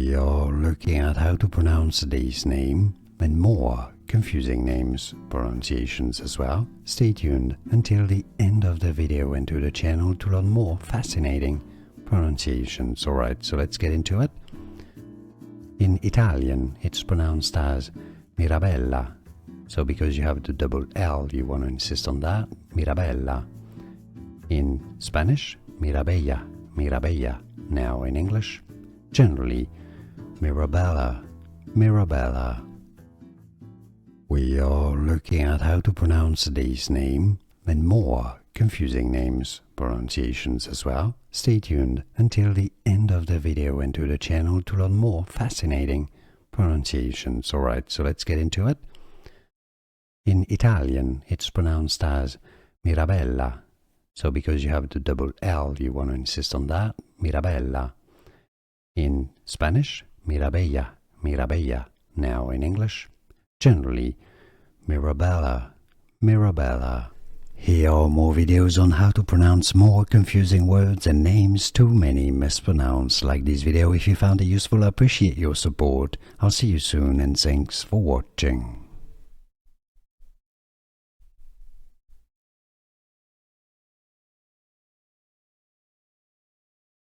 We are looking at how to pronounce today's name and more confusing names, pronunciations as well. Stay tuned until the end of the video and to the channel to learn more fascinating pronunciations. Alright, so let's get into it. In Italian, it's pronounced as Mirabella. So because you have the double L, you want to insist on that. Mirabella. In Spanish, Mirabella, Mirabella. Now in English, generally, Mirabella, Mirabella. We are looking at how to pronounce today's name and more confusing names, pronunciations as well. Stay tuned until the end of the video and to the channel to learn more fascinating pronunciations. Alright, so let's get into it. In Italian, it's pronounced as Mirabella. So because you have the double L, you want to insist on that. Mirabella. In Spanish, Mirabella, Mirabella. Now in English, generally, Mirabella, Mirabella. Here are more videos on how to pronounce more confusing words and names too many mispronounced. Like this video if you found it useful. I appreciate your support. I'll see you soon and thanks for watching.